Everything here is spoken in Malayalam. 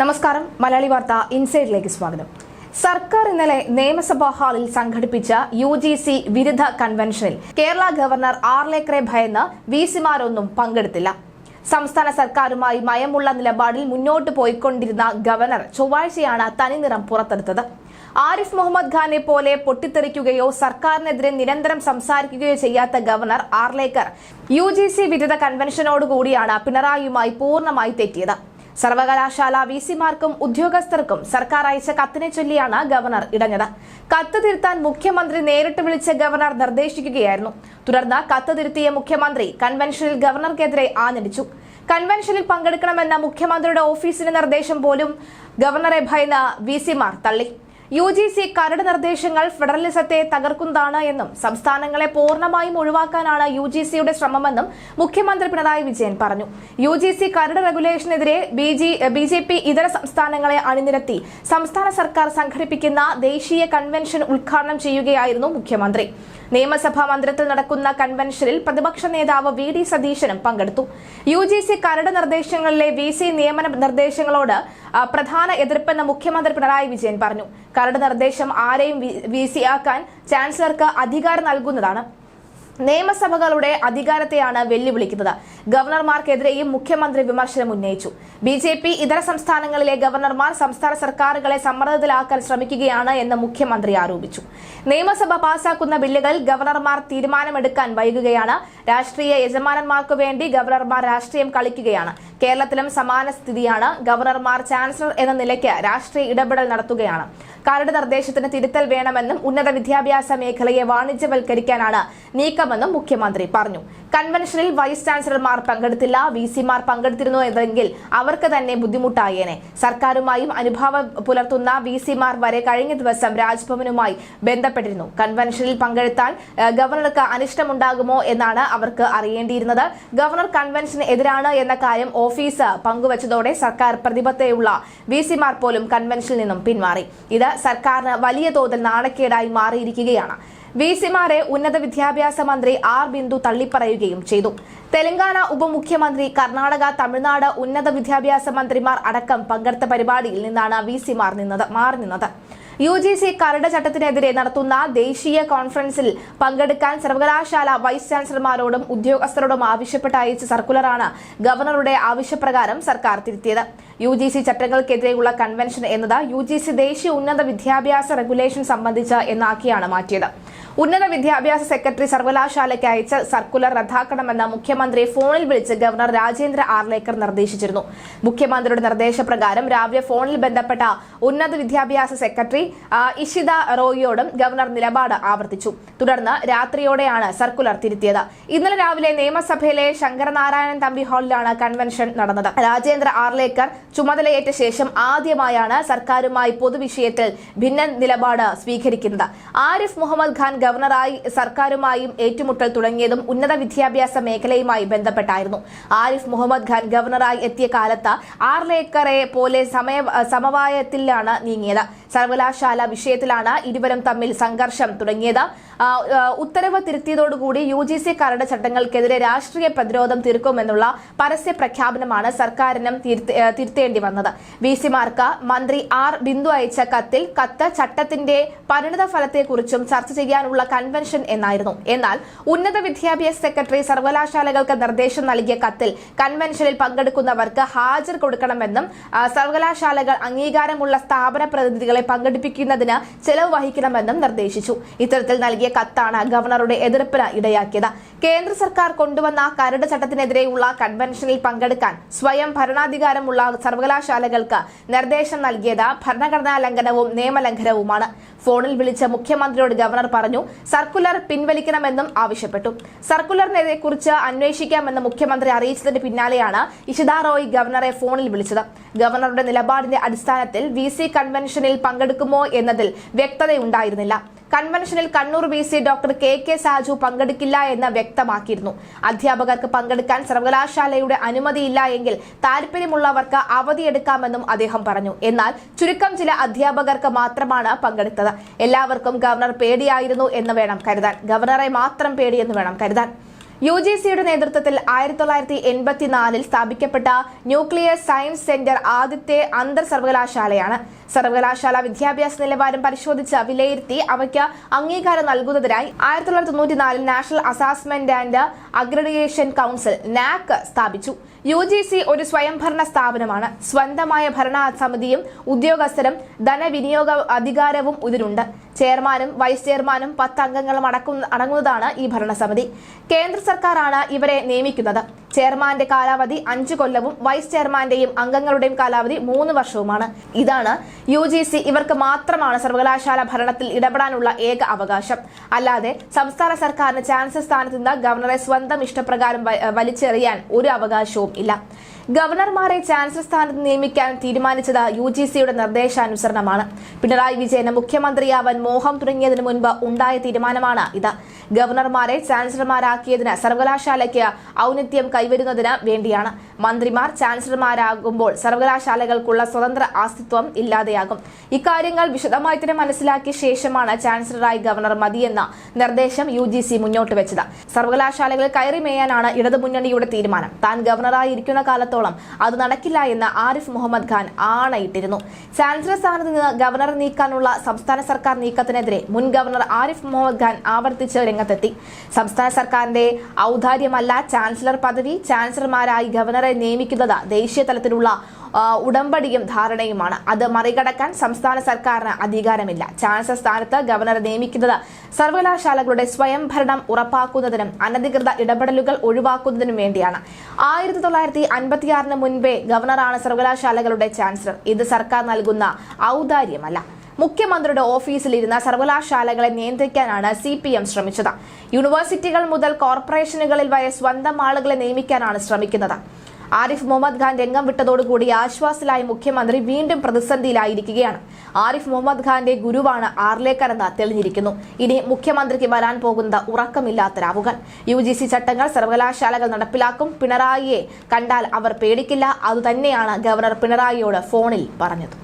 നമസ്കാരം. മലയാളി വാർത്ത ഇൻസൈഡിലേക്ക് സ്വാഗതം. സർക്കാർ ഇന്നലെ നിയമസഭാ ഹാളിൽ സംഘടിപ്പിച്ച UGC വിരുദ്ധ കൺവെൻഷനിൽ കേരള ഗവർണർ ആർലേക്കറെ ഭയന്ന് വിസിമാരൊന്നും പങ്കെടുത്തില്ല. സംസ്ഥാന സർക്കാരുമായി മയമുള്ള നിലപാടിൽ മുന്നോട്ട് പോയിക്കൊണ്ടിരുന്ന ഗവർണർ ചൊവ്വാഴ്ചയാണ് തനിനിറം പുറത്തെടുത്തത്. ആരിഫ് മുഹമ്മദ് ഖാനെ പോലെ പൊട്ടിത്തെറിക്കുകയോ സർക്കാരിനെതിരെ നിരന്തരം സംസാരിക്കുകയോ ചെയ്യാത്ത ഗവർണർ ആർലേക്കർ UGC വിരുദ്ധ കൺവെൻഷനോടുകൂടിയാണ് പിണറായിയുമായി പൂർണ്ണമായി തെറ്റിയത്. സർവകലാശാല വിസിമാർക്കും ഉദ്യോഗസ്ഥർക്കും സർക്കാർ അയച്ച കത്തിനെ ചൊല്ലിയാണ് ഗവർണർ ഇടഞ്ഞത്. കത്ത് തിരുത്താൻ മുഖ്യമന്ത്രി നേരിട്ട് വിളിച്ച് ഗവർണർ നിർദ്ദേശിക്കുകയായിരുന്നു. തുടർന്ന് കത്ത് തിരുത്തിയ മുഖ്യമന്ത്രി കൺവെൻഷനിൽ ഗവർണർക്കെതിരെ ആഞ്ഞടിച്ചു. കൺവെൻഷനിൽ പങ്കെടുക്കണമെന്ന മുഖ്യമന്ത്രിയുടെ ഓഫീസിന്റെ നിർദ്ദേശം പോലും ഗവർണറെ ഭയന്ന വിസിമാർ തള്ളി. UGC കരട് നിർദ്ദേശങ്ങൾ ഫെഡറലിസത്തെ തകർക്കുന്നതാണ് എന്നും സംസ്ഥാനങ്ങളെ പൂർണ്ണമായും ഒഴിവാക്കാനാണ് UGCയുടെ ശ്രമമെന്നും മുഖ്യമന്ത്രി പിണറായി വിജയൻ പറഞ്ഞു. UGC കരട് റെഗുലേഷനെതിരെ BJP ഇതര സംസ്ഥാനങ്ങളെ അണിനിരത്തി സംസ്ഥാന സർക്കാർ സംഘടിപ്പിക്കുന്ന ദേശീയ കൺവെൻഷൻ ഉദ്ഘാടനം ചെയ്യുകയായിരുന്നു മുഖ്യമന്ത്രി. നിയമസഭാ മന്ദിരത്തിൽ നടക്കുന്ന കൺവെൻഷനിൽ പ്രതിപക്ഷ നേതാവ് VD സതീശനും പങ്കെടുത്തു. UGC കരട് നിർദ്ദേശങ്ങളിലെ VC നിയമന നിർദ്ദേശങ്ങളോട് പ്രധാന എതിർപ്പെന്ന് മുഖ്യമന്ത്രി പിണറായി വിജയൻ പറഞ്ഞു. കരട് നിർദ്ദേശം ആരെയും VC ആക്കാൻ ചാൻസലർക്ക് അധികാരം നൽകുന്നതാണ്. നിയമസഭകളുടെ അധികാരത്തെയാണ് വെല്ലുവിളിക്കുന്നത്. ഗവർണർമാർക്കെതിരെയും മുഖ്യമന്ത്രി വിമർശനം ഉന്നയിച്ചു. BJP ഇതര സംസ്ഥാനങ്ങളിലെ ഗവർണർമാർ സംസ്ഥാന സർക്കാരുകളെ സമ്മർദ്ദത്തിലാക്കാൻ ശ്രമിക്കുകയാണ് എന്ന് മുഖ്യമന്ത്രി ആരോപിച്ചു. നിയമസഭ പാസാക്കുന്ന ബില്ലുകളിൽ ഗവർണർമാർ തീരുമാനമെടുക്കാൻ വൈകുകയാണ്. രാഷ്ട്രീയ യജമാനന്മാർക്കു വേണ്ടി ഗവർണർമാർ രാഷ്ട്രീയം കളിക്കുകയാണ്. കേരളത്തിലും സമാന സ്ഥിതിയാണ്. ഗവർണർമാർ ചാൻസലർ എന്ന നിലയ്ക്ക് രാഷ്ട്രീയ ഇടപെടൽ നടത്തുകയാണ്. കരട് നിർദ്ദേശത്തിന് തിരുത്തൽ വേണമെന്നും ഉന്നത വിദ്യാഭ്യാസ മേഖലയെ വാണിജ്യവൽക്കരിക്കാനാണ് നീക്കമെന്നും മുഖ്യമന്ത്രി പറഞ്ഞു. കൺവെൻഷനിൽ വൈസ് ചാൻസലർമാർ പങ്കെടുത്തില്ല. VCമാർ പങ്കെടുത്തിരുന്നു എന്നെങ്കിൽ അവർക്ക് തന്നെ ബുദ്ധിമുട്ടായേനെ. സർക്കാരുമായും അനുഭാവം പുലർത്തുന്ന VCമാർ വരെ കഴിഞ്ഞ ദിവസം രാജ്ഭവനുമായി ബന്ധപ്പെട്ടിരുന്നു. കൺവെൻഷനിൽ പങ്കെടുത്താൽ ഗവർണർക്ക് അനിഷ്ടമുണ്ടാകുമോ എന്നാണ് അവർക്ക് അറിയേണ്ടിയിരുന്നത്. ഗവർണർ കൺവെൻഷന് എതിരാണ് എന്ന കാര്യം ഓഫീസ് പങ്കുവച്ചതോടെ സർക്കാർ പ്രതിബദ്ധതയുള്ള VCമാർ പോലും കൺവെൻഷനിൽ നിന്നും പിന്മാറി. ഇത് സർക്കാരിന് വലിയ തോതിൽ നാണക്കേടായി മാറിയിരിക്കുകയാണ്. VCമാരെ ഉന്നത വിദ്യാഭ്യാസ മന്ത്രി R ബിന്ദു തള്ളിപ്പറയുകയും ചെയ്തു. തെലങ്കാന ഉപമുഖ്യമന്ത്രി, കർണാടക, തമിഴ്നാട് ഉന്നത വിദ്യാഭ്യാസ മന്ത്രിമാർ അടക്കം പങ്കെടുത്ത പരിപാടിയിൽ നിന്നാണ് VCമാർ മാറി നിന്നത്. UGC കരട് ചട്ടത്തിനെതിരെ നടത്തുന്ന ദേശീയ കോൺഫറൻസിൽ പങ്കെടുക്കാൻ സർവകലാശാല വൈസ് ചാൻസലർമാരോടും ഉദ്യോഗസ്ഥരോടും ആവശ്യപ്പെട്ട് അയച്ച സർക്കുലറാണ് ഗവർണറുടെ ആവശ്യപ്രകാരം സർക്കാർ തിരുത്തിയത്. UGC ചട്ടങ്ങൾക്കെതിരെയുള്ള കൺവെൻഷൻ എന്നത് UGC ദേശീയ ഉന്നത വിദ്യാഭ്യാസ റെഗുലേഷൻ സംബന്ധിച്ച് എന്നാക്കിയാണ് മാറ്റിയത്. ഉന്നത വിദ്യാഭ്യാസ സെക്രട്ടറി സർവകലാശാലയ്ക്ക് അയച്ച സർക്കുലർ റദ്ദാക്കണമെന്ന് മുഖ്യമന്ത്രി ഫോണിൽ വിളിച്ച് ഗവർണർ രാജേന്ദ്ര ആർലേക്കർ നിർദ്ദേശിച്ചിരുന്നു. മുഖ്യമന്ത്രിയുടെ നിർദ്ദേശപ്രകാരം രാവിലെ ഫോണിൽ ബന്ധപ്പെട്ട ഉന്നത വിദ്യാഭ്യാസ സെക്രട്ടറി ഇഷിത റോയിയോടും ഗവർണർ നിലപാട് ആവർത്തിച്ചു. തുടർന്ന് രാത്രിയോടെയാണ് സർക്കുലർ തിരുത്തിയത്. ഇന്നലെ രാവിലെ നിയമസഭയിലെ ശങ്കരനാരായണൻ തമ്പി ഹാളിലാണ് കൺവെൻഷൻ നടന്നത്. രാജേന്ദ്ര ആർലേക്കർ ചുമതലയേറ്റ ശേഷം ആദ്യമായാണ് സർക്കാരുമായി പൊതുവിഷയത്തിൽ ഭിന്ന നിലപാട് സ്വീകരിക്കുന്നത്. ആരിഫ് മുഹമ്മദ് ഖാൻ ഗവർണറായി സർക്കാരുമായും ഏറ്റുമുട്ടൽ തുടങ്ങിയതും ഉന്നത വിദ്യാഭ്യാസ മേഖലയുമായി ബന്ധപ്പെട്ടായിരുന്നു. ആരിഫ് മുഹമ്മദ് ഖാൻ ഗവർണറായി എത്തിയ കാലത്ത് ആർലേക്കറെ പോലെ സമവായത്തിലാണ് നീങ്ങിയത്. സർവകലാശാല വിഷയത്തിലാണ് ഇരുവരും തമ്മിൽ സംഘർഷം തുടങ്ങിയത്. ഉത്തരവ് തിരുത്തിയതോടുകൂടി UGC കരട് ചട്ടങ്ങൾക്കെതിരെ രാഷ്ട്രീയ പ്രതിരോധം തീർക്കുമെന്നുള്ള പരസ്യ പ്രഖ്യാപനമാണ് സർക്കാരിനും തിരുത്തേണ്ടി വന്നത്. VCമാർക്ക് മന്ത്രി R ബിന്ദു അയച്ച കത്ത് ചട്ടത്തിന്റെ പരിണിത ഫലത്തെക്കുറിച്ചും ചർച്ച ചെയ്യാനുള്ള കൺവെൻഷൻ എന്നായിരുന്നു. എന്നാൽ ഉന്നത വിദ്യാഭ്യാസ സെക്രട്ടറി സർവകലാശാലകൾക്ക് നിർദ്ദേശം നൽകിയ കത്തിൽ കൺവെൻഷനിൽ പങ്കെടുക്കുന്നവർക്ക് ഹാജർ കൊടുക്കണമെന്നും സർവകലാശാലകൾ അംഗീകാരമുള്ള സ്ഥാപന പ്രതിനിധികളെ പങ്കെടുപ്പിക്കുന്നതിന് ചെലവ് വഹിക്കണമെന്നും നിർദ്ദേശിച്ചു. ഇത്തരത്തിൽ നൽകിയ കത്താണ് ഗവർണറുടെ എതിർപ്പിന് ഇടയാക്കിയത്. കേന്ദ്ര സർക്കാർ കൊണ്ടുവന്ന കരട് ചട്ടത്തിനെതിരെയുള്ള കൺവെൻഷനിൽ പങ്കെടുക്കാൻ സ്വയം ഭരണാധികാരമുള്ള സർവകലാശാലകൾക്ക് നിർദ്ദേശം നൽകിയത് ഭരണഘടനാ ലംഘനവും നിയമലംഘനവുമാണ്. ഫോണിൽ വിളിച്ച മുഖ്യമന്ത്രിയോട് ഗവർണർ പറഞ്ഞു. സർക്കുലർ പിൻവലിക്കണമെന്നും ആവശ്യപ്പെട്ടു. സർക്കുലറിനെ കുറിച്ച് അന്വേഷിക്കാമെന്ന് മുഖ്യമന്ത്രി അറിയിച്ചതിന് പിന്നാലെയാണ് ഇഷിത റോയ് ഗവർണറെ ഫോണിൽ വിളിച്ചത്. ഗവർണറുടെ നിലപാടിന്റെ അടിസ്ഥാനത്തിൽ VC കൺവെൻഷനിൽ പങ്കെടുക്കുമോ എന്നതിൽ വ്യക്തതയുണ്ടായിരുന്നില്ല. കൺവെൻഷനിൽ Kannur VC doctor KK Saju പങ്കെടുക്കില്ല എന്ന് വ്യക്തമാക്കിയിരുന്നു. അധ്യാപകർക്ക് പങ്കെടുക്കാൻ സർവകലാശാലയുടെ അനുമതിയില്ല എങ്കിൽ താൽപര്യമുള്ളവർക്ക് അവധിയെടുക്കാമെന്നും അദ്ദേഹം പറഞ്ഞു. എന്നാൽ ചുരുക്കം ചില അധ്യാപകർക്ക് മാത്രമാണ് പങ്കെടുത്തത്. എല്ലാവർക്കും ഗവർണർ പേടിയായിരുന്നു എന്ന് വേണം കരുതാൻ. ഗവർണറെ മാത്രം പേടിയെന്ന് വേണം കരുതാൻ. UGCയുടെ നേതൃത്വത്തിൽ 1984 സ്ഥാപിക്കപ്പെട്ട ന്യൂക്ലിയർ സയൻസ് സെന്റർ ആദ്യത്തെ അന്തർ സർവകലാശാലയാണ്. സർവകലാശാല വിദ്യാഭ്യാസ നിലവാരം പരിശോധിച്ച് വിലയിരുത്തി അവയ്ക്ക് അംഗീകാരം നൽകുന്നതിനായി 1994 national assessment and accreditation council NAAC സ്ഥാപിച്ചു. UGC ഒരു സ്വയംഭരണ സ്ഥാപനമാണ്. സ്വന്തമായ ഭരണ സമിതിയും ഉദ്യോഗസ്ഥരും ധനവിനിയോഗ അധികാരവും ഇതിനുണ്ട്. ചെയർമാനും വൈസ് ചെയർമാനും 10 അംഗങ്ങളും അടങ്ങുന്നതാണ് ഈ ഭരണസമിതി. കേന്ദ്ര സർക്കാരാണ് ഇവരെ നിയമിക്കുന്നത്. ചെയർമാന്റെ കാലാവധി 5 കൊല്ലവും വൈസ് ചെയർമാന്റെയും അംഗങ്ങളുടെയും കാലാവധി 3 വർഷവുമാണ്. ഇതാണ് UGC. ഇവർക്ക് മാത്രമാണ് സർവകലാശാല ഭരണത്തിൽ ഇടപെടാനുള്ള ഏക അവകാശം. അല്ലാതെ സംസ്ഥാന സർക്കാരിന് ചാൻസലർ സ്ഥാനത്ത് നിന്ന് ഗവർണറെ സ്വന്തം ഇഷ്ടപ്രകാരം വലിച്ചെറിയാൻ ഒരു അവകാശവും ഇല്ല. ഗവർണർമാരെ ചാൻസലർ സ്ഥാനത്ത് നിയമിക്കാൻ തീരുമാനിച്ചത് UGCയുടെ നിർദ്ദേശാനുസരണമാണ്. പിണറായി വിജയന് മുഖ്യമന്ത്രിയാവാൻ മോഹം തുടങ്ങിയതിനു മുൻപ് ഉണ്ടായ തീരുമാനമാണ് ഇത്. ഗവർണർമാരെ ചാൻസലർമാരാക്കിയതിന് സർവകലാശാലയ്ക്ക് ഔന്നത്യം കൈവരുന്നതിന് വേണ്ടിയാണ്. മന്ത്രിമാർ ചാൻസലർമാരാകുമ്പോൾ സർവകലാശാലകൾക്കുള്ള സ്വതന്ത്ര അസ്തിത്വം ഇല്ലാതെയാകും. ഇക്കാര്യങ്ങൾ വിശദമായി തന്നെ മനസ്സിലാക്കിയ ശേഷമാണ് ചാൻസലറായി ഗവർണർ മതിയെന്ന നിർദ്ദേശം UGC മുന്നോട്ട് വെച്ചത്. സർവകലാശാലകളിൽ കയറിമേയാനാണ് ഇടതുമുന്നണിയുടെ തീരുമാനം. താൻ ഗവർണറായി ഇരിക്കുന്ന കാലത്തോളം അത് നടക്കില്ല എന്ന് ആരിഫ് മുഹമ്മദ് ഖാൻ ആണയിട്ടിരുന്നു. ചാൻസലർ സ്ഥാനത്ത് നിന്ന് ഗവർണറെ നീക്കാനുള്ള സംസ്ഥാന സർക്കാർ നീക്കത്തിനെതിരെ മുൻ ഗവർണർ ആരിഫ് മുഹമ്മദ് ഖാൻ ആവർത്തിച്ച് രംഗത്തെത്തി. സംസ്ഥാന സർക്കാരിന്റെ ഔദാര്യമല്ല ചാൻസലർ പദവി. ചാൻസലർമാരായി ഗവർണറെ നിയമിക്കുന്നത് ദേശീയ തലത്തിലുള്ള ഉടമ്പടിയും ധാരണയുമാണ്. അത് മറികടക്കാൻ സംസ്ഥാന സർക്കാരിന് അധികാരമില്ല. ചാൻസലർ സ്ഥാനത്ത് ഗവർണറെ നിയമിക്കുന്നത് സർവകലാശാലകളുടെ സ്വയംഭരണം ഉറപ്പാക്കുന്നതിനും അനധികൃത ഇടപെടലുകൾ ഒഴിവാക്കുന്നതിനും വേണ്ടിയാണ്. 1956 മുൻപേ ഗവർണറാണ് സർവകലാശാലകളുടെ ചാൻസലർ. ഇത് സർക്കാർ നൽകുന്ന ഔദാര്യമല്ല. മുഖ്യമന്ത്രിയുടെ ഓഫീസിലിരുന്ന സർവകലാശാലകളെ നിയന്ത്രിക്കാനാണ് CPM ശ്രമിച്ചത്. യൂണിവേഴ്സിറ്റികൾ മുതൽ കോർപ്പറേഷനുകളിൽ വരെ സ്വന്തം ആളുകളെ നിയമിക്കാനാണ് ശ്രമിക്കുന്നത്. ആരിഫ് മുഹമ്മദ് ഖാൻ രംഗം വിട്ടതോടുകൂടി ആശ്വാസത്തിലായ മുഖ്യമന്ത്രി വീണ്ടും പ്രതിസന്ധിയിലായിരിക്കുകയാണ്. ആരിഫ് മുഹമ്മദ് ഖാന്റെ ഗുരുവാണ് ആർലേക്കർ എന്ന് തെളിഞ്ഞിരിക്കുന്നു. ഇനി മുഖ്യമന്ത്രിക്ക് വരാൻ പോകുന്നത് ഉറക്കമില്ലാത്ത രാവുകൾ. UGC ചട്ടങ്ങൾ സർവകലാശാലകൾ നടപ്പിലാക്കും. പിണറായിയെ കണ്ടാൽ അവർ പേടിക്കില്ല. അതുതന്നെയാണ് ഗവർണർ പിണറായിയോട് ഫോണിൽ പറഞ്ഞത്.